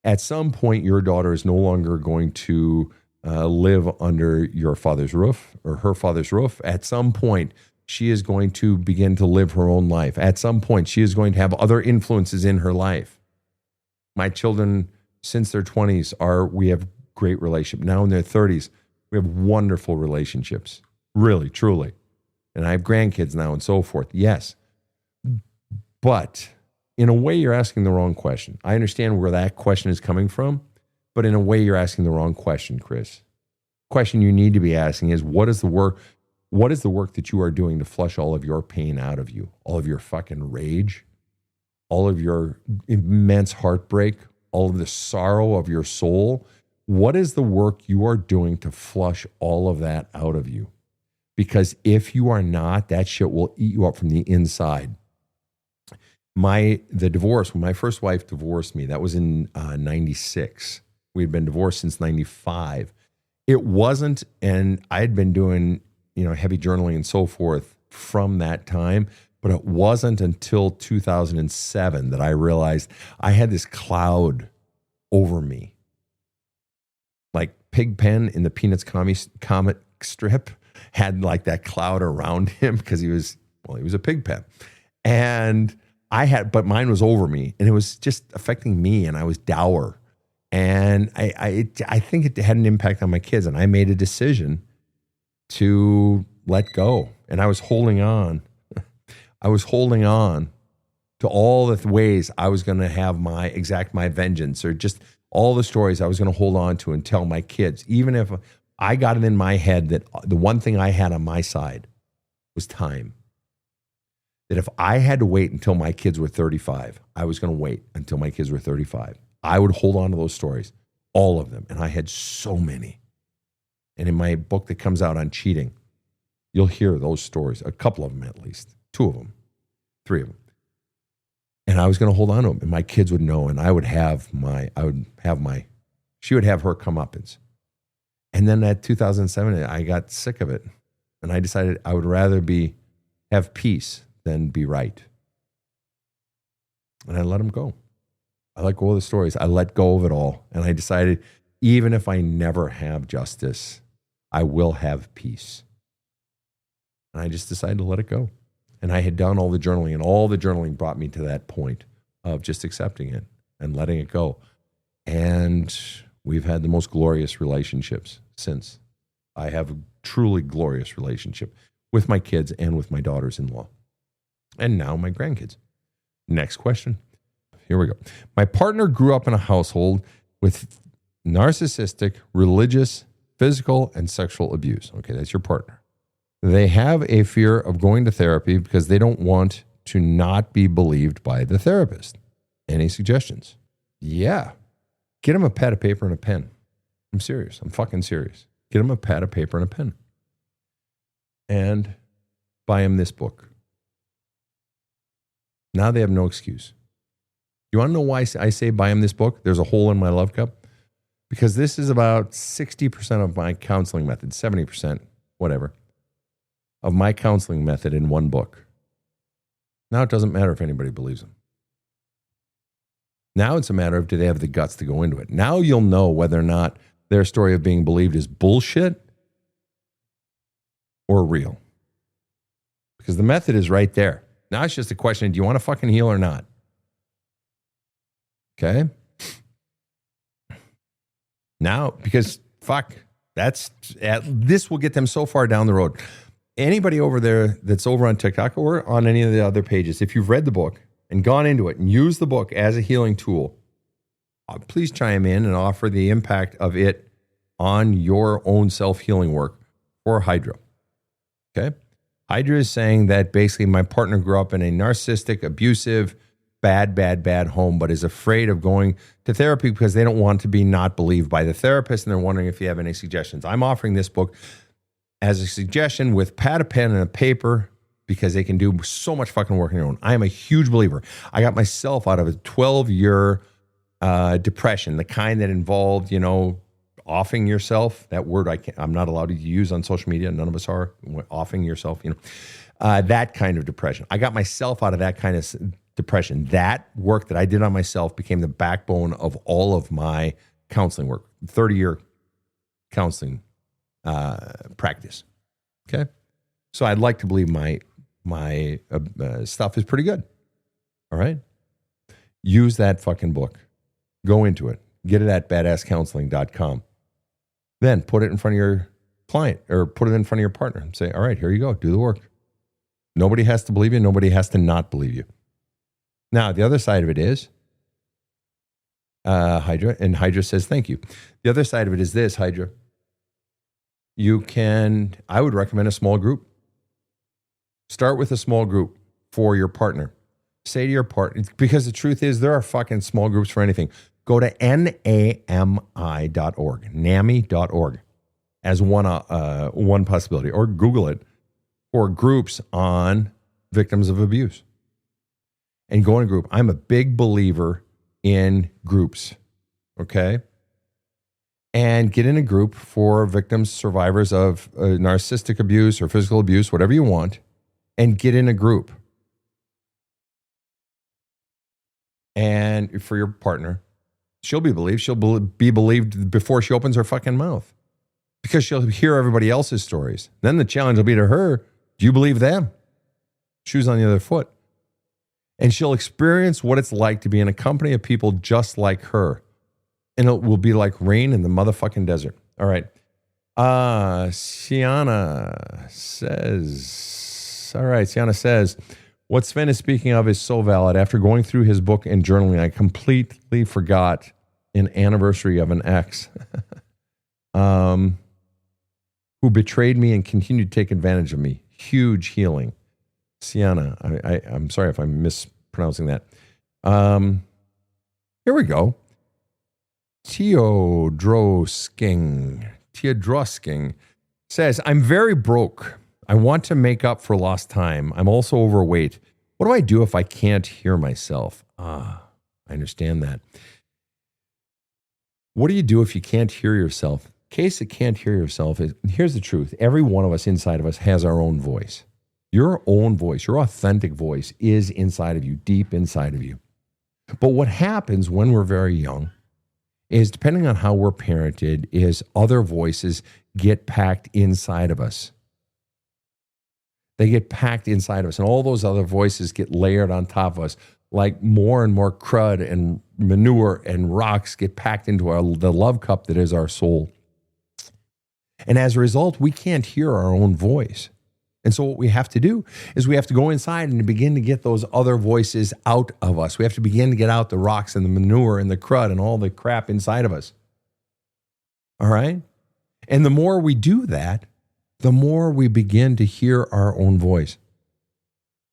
At some point, your daughter is no longer going to live under your father's roof or her father's roof. At some point, she is going to begin to live her own life. At some point, she is going to have other influences in her life. My children since their 20s we have great relationship. Now in their 30s, we have wonderful relationships. Really, truly. And I have grandkids now and so forth. Yes. But in a way, you're asking the wrong question. I understand where that question is coming from, but in a way, you're asking the wrong question, Chris. The question you need to be asking is, what is the work that you are doing to flush all of your pain out of you, all of your fucking rage, all of your immense heartbreak, all of the sorrow of your soul? What is the work you are doing to flush all of that out of you? Because if you are not, that shit will eat you up from the inside. The divorce, when my first wife divorced me, that was in 96. We had been divorced since 95. It wasn't, and I had been doing, heavy journaling and so forth from that time, but it wasn't until 2007 that I realized I had this cloud over me. Like Pigpen in the Peanuts comic strip had like that cloud around him because he was a Pigpen. But mine was over me and it was just affecting me and I was dour. And I think it had an impact on my kids and I made a decision to let go. And I was holding on. I was holding on to all the ways I was going to have my vengeance, or just all the stories I was going to hold on to and tell my kids, even if I got it in my head that the one thing I had on my side was time. That if I had to wait until my kids were 35, I was going to wait until my kids were 35. I would hold on to those stories, all of them. And I had so many. And in my book that comes out on cheating, you'll hear those stories, a couple of them at least, 2 of them, 3 of them. And I was going to hold on to them, and my kids would know, and she would have her comeuppance. And then at 2007, I got sick of it. And I decided I would rather have peace than be right. And I let them go. I let go of the stories. I let go of it all. And I decided, even if I never have justice, I will have peace. And I just decided to let it go. And I had done all the journaling, and all the journaling brought me to that point of just accepting it and letting it go. And we've had the most glorious relationships since. I have a truly glorious relationship with my kids and with my daughters-in-law. And now my grandkids. Next question. Here we go. My partner grew up in a household with narcissistic, religious, physical, and sexual abuse. Okay, that's your partner. They have a fear of going to therapy because they don't want to not be believed by the therapist. Any suggestions? Yeah. Get them a pad of paper and a pen. I'm serious. I'm fucking serious. Get them a pad of paper and a pen. And buy them this book. Now they have no excuse. You want to know why I say buy them this book? There's a hole in my love cup. Because this is about 60% of my counseling method, 70%, whatever, of my counseling method in one book. Now it doesn't matter if anybody believes them. Now it's a matter of, do they have the guts to go into it? Now you'll know whether or not their story of being believed is bullshit or real. Because the method is right there. Now it's just a question, do you want to fucking heal or not? Okay? Now, because this will get them so far down the road. Anybody over there that's over on TikTok or on any of the other pages, if you've read the book and gone into it and used the book as a healing tool, please chime in and offer the impact of it on your own self-healing work for Hydra. Okay? Hydra is saying that basically my partner grew up in a narcissistic, abusive, bad home, but is afraid of going to therapy because they don't want to be not believed by the therapist, and they're wondering if you have any suggestions. I'm offering this book as a suggestion with pad, a pen, and a paper because they can do so much fucking work on their own. I am a huge believer. I got myself out of a 12-year depression, the kind that involved, offing yourself. That word I'm not allowed to use on social media. None of us are. Offing yourself, that kind of depression. I got myself out of that kind of depression. That work that I did on myself became the backbone of all of my counseling work, 30-year counseling practice. Okay. So I'd like to believe my stuff is pretty good. All right. Use that fucking book. Go into it. Get it at badasscounseling.com. Then put it in front of your client or put it in front of your partner and say, all right, here you go. Do the work. Nobody has to believe you. Nobody has to not believe you. Now, the other side of it is, Hydra, and Hydra says, thank you. The other side of it is this, Hydra. I would recommend a small group. Start with a small group for your partner. Say to your partner, because the truth is there are fucking small groups for anything. Go to NAMI.org, NAMI.org as one possibility, or Google it for groups on victims of abuse. And go in a group. I'm a big believer in groups, okay? And get in a group for victims, survivors of narcissistic abuse or physical abuse, whatever you want, and get in a group. And for your partner, she'll be believed. She'll be believed before she opens her fucking mouth because she'll hear everybody else's stories. Then the challenge will be to her, do you believe them? Shoes on the other foot. And she'll experience what it's like to be in a company of people just like her. And it will be like rain in the motherfucking desert. All right. Sienna says, what Sven is speaking of is so valid. After going through his book and journaling, I completely forgot an anniversary of an ex who betrayed me and continued to take advantage of me. Huge healing. Sienna, I'm sorry if I'm mispronouncing that. Here we go. Teodrosking says, I'm very broke. I want to make up for lost time. I'm also overweight. What do I do if I can't hear myself? I understand that. What do you do if you can't hear yourself? In case it can't hear yourself, here's the truth. Every one of us inside of us has our own voice. Your own voice, your authentic voice is inside of you, deep inside of you. But what happens when we're very young is, depending on how we're parented, is other voices get packed inside of us. They get packed inside of us, and all those other voices get layered on top of us, like more and more crud and manure and rocks get packed into the love cup that is our soul. And as a result, we can't hear our own voice. And so what we have to do is we have to go inside and begin to get those other voices out of us. We have to begin to get out the rocks and the manure and the crud and all the crap inside of us. All right? And the more we do that, the more we begin to hear our own voice.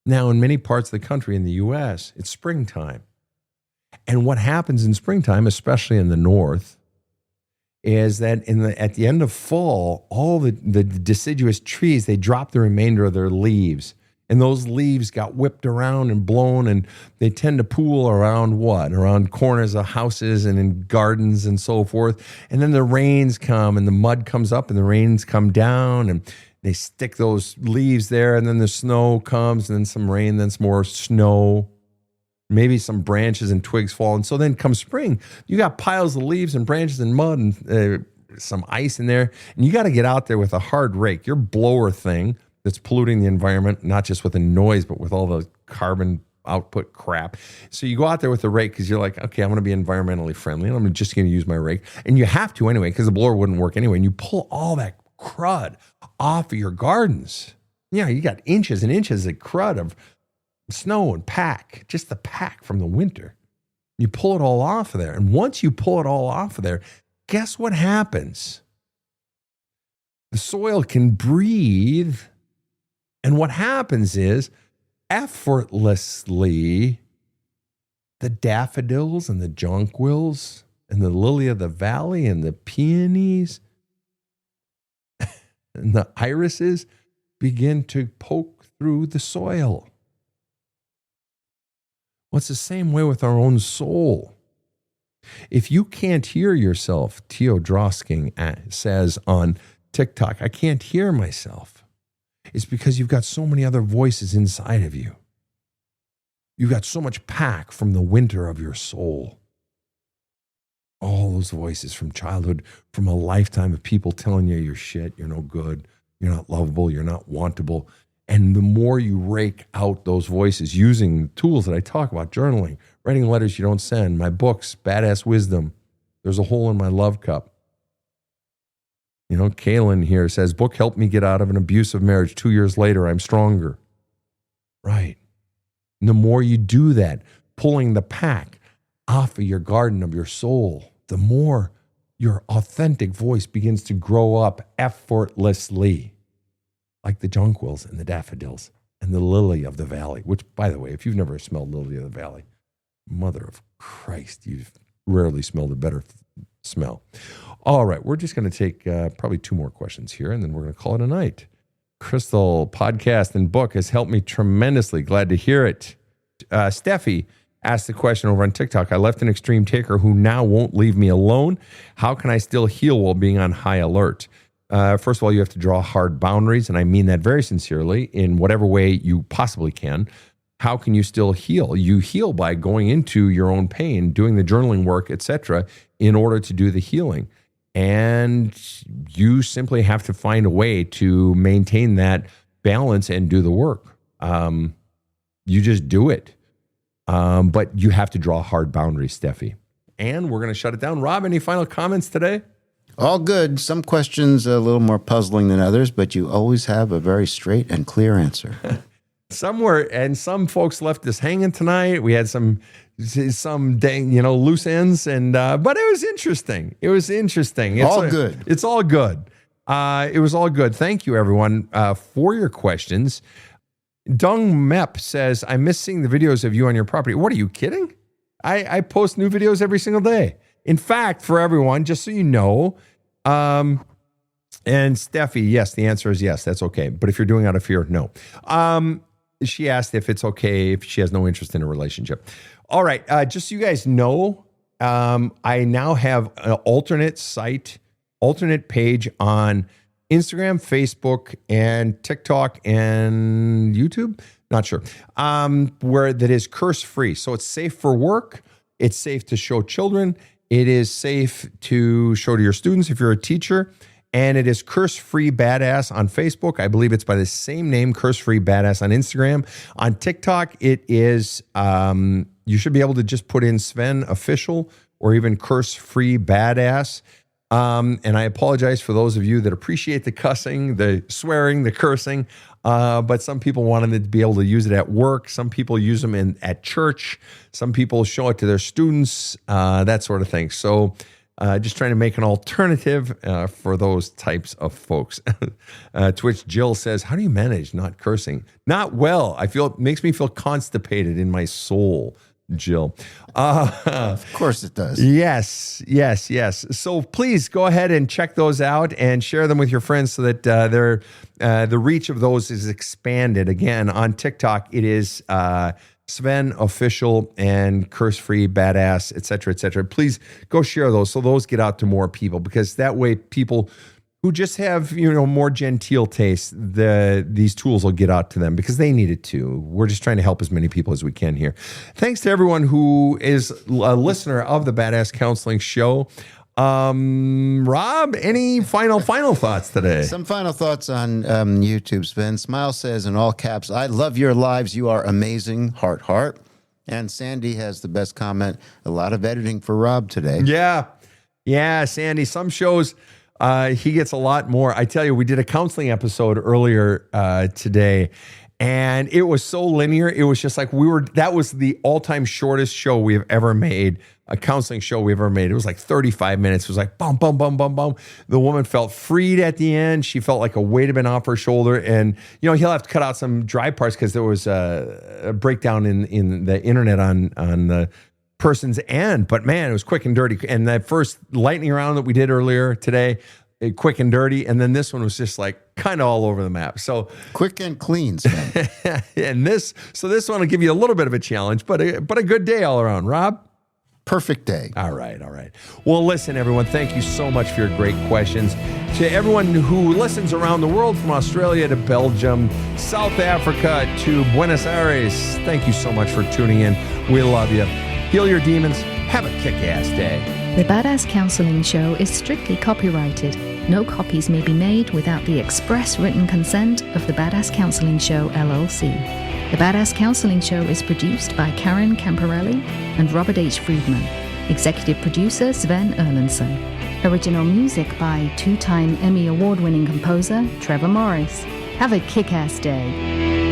Now, in many parts of the country, in the U.S., it's springtime. And what happens in springtime, especially in the north, is that at the end of fall, all the deciduous trees, they drop the remainder of their leaves. And those leaves got whipped around and blown, and they tend to pool around what? Around corners of houses and in gardens and so forth. And then the rains come, and the mud comes up, and the rains come down, and they stick those leaves there, and then the snow comes, and then some rain, then some more snow. Maybe some branches and twigs fall. And so then come spring, you got piles of leaves and branches and mud and some ice in there. And you got to get out there with a hard rake, your blower thing that's polluting the environment, not just with the noise, but with all the carbon output crap. So you go out there with the rake because you're like, okay, I'm going to be environmentally friendly, and I'm just going to use my rake. And you have to anyway because the blower wouldn't work anyway. And you pull all that crud off of your gardens. Yeah, you got inches and inches of crud of snow and pack, just the pack from the winter. You pull it all off of there. And once you pull it all off of there, guess what happens? The soil can breathe. And what happens is, effortlessly, the daffodils and the jonquils and the lily of the valley and the peonies and the irises begin to poke through the soil. Well, it's the same way with our own soul. If you can't hear yourself, Teodrosking says on TikTok, I can't hear myself. It's because you've got so many other voices inside of you. You've got so much pack from the winter of your soul. All those voices from childhood, from a lifetime of people telling you you're shit, you're no good, you're not lovable, you're not wantable. And the more you rake out those voices using tools that I talk about, journaling, writing letters you don't send, my books, Badass Wisdom, There's a hole in my love cup. You know, Kaylin here says, book helped me get out of an abusive marriage. 2 years later, I'm stronger. Right. And the more you do that, pulling the pack off of your garden of your soul, the more your authentic voice begins to grow up effortlessly, like the jonquils and the daffodils and the lily of the valley, which, by the way, if you've never smelled lily of the valley, mother of Christ, you've rarely smelled a better smell. All right, we're just going to take probably 2 more questions here, and then we're going to call it a night. Crystal, podcast and book has helped me tremendously. Glad to hear it. Steffi asked the question over on TikTok. I left an extreme taker who now won't leave me alone. How can I still heal while being on high alert? First of all, you have to draw hard boundaries, and I mean that very sincerely, in whatever way you possibly can. How can you still heal? You heal by going into your own pain, doing the journaling work, etc., in order to do the healing. And you simply have to find a way to maintain that balance and do the work. You just do it. But you have to draw hard boundaries, Steffi. And we're going to shut it down. Rob, any final comments today? All good. Some questions a little more puzzling than others, but you always have a very straight and clear answer. Some folks left us hanging tonight. We had some dang, loose ends, but it was interesting. All good. It's all good. It was all good. Thank you, everyone, for your questions. Dung Mep says, I miss seeing the videos of you on your property. What, are you kidding? I post new videos every single day. In fact, for everyone, just so you know, and Steffi, yes, the answer is yes, that's okay. But if you're doing it out of fear, no. She asked if it's okay if she has no interest in a relationship. All right, just so you guys know, I now have an alternate page on Instagram, Facebook, and TikTok, and YouTube. Not sure. Where that is curse-free. So it's safe for work. It's safe to show children. It is safe to show to your students if you're a teacher. And it is Curse-Free Badass on Facebook. I believe it's by the same name, Curse-Free Badass on Instagram. On TikTok, it is, you should be able to just put in Sven Official or even Curse-Free Badass. And I apologize for those of you that appreciate the cussing, the swearing, the cursing. But some people wanted to be able to use it at work. Some people use them at church. Some people show it to their students, that sort of thing. So just trying to make an alternative for those types of folks. To which Jill says, how do you manage not cursing? Not well. It makes me feel constipated in my soul, Jill. Of course it does. Yes. So please go ahead and check those out and share them with your friends so that the reach of those is expanded. Again, on TikTok, it is Sven Official and Curse-Free Badass, et cetera, Please go share those so those get out to more people, because that way people who just have, more genteel taste, these tools will get out to them because they need it too. We're just trying to help as many people as we can here. Thanks to everyone who is a listener of the Badass Counseling Show. Rob, any final thoughts today? Some final thoughts on YouTube, Sven. Smile says in all caps, I love your lives. You are amazing. Heart. And Sandy has the best comment. A lot of editing for Rob today. Yeah, Sandy. Some shows he gets a lot more. I tell you, we did a counseling episode earlier today, and it was so linear. It was just like that was the all-time shortest show we have ever made, a counseling show we've ever made. It was like 35 minutes. It was like bum, bum, bum, bum, bum. The woman felt freed at the end. She felt like a weight had been off her shoulder. And, he'll have to cut out some dry parts because there was a breakdown in the internet on the person's end. But man, it was quick and dirty. And that first lightning round that we did earlier today, quick and dirty. And then this one was just like kind of all over the map. So quick and clean, Sven. And this one will give you a little bit of a challenge, but a good day all around. Rob? Perfect day. All right. Well, listen, everyone, thank you so much for your great questions. To everyone who listens around the world, from Australia to Belgium, South Africa to Buenos Aires, thank you so much for tuning in. We love you. Heal your demons. Have a kick-ass day. The Badass Counseling Show is strictly copyrighted. No copies may be made without the express written consent of the Badass Counseling Show, LLC. The Badass Counseling Show is produced by Karen Camparelli and Robert H. Friedman. Executive producer Sven Erlandson. Original music by two-time Emmy Award-winning composer Trevor Morris. Have a kick-ass day.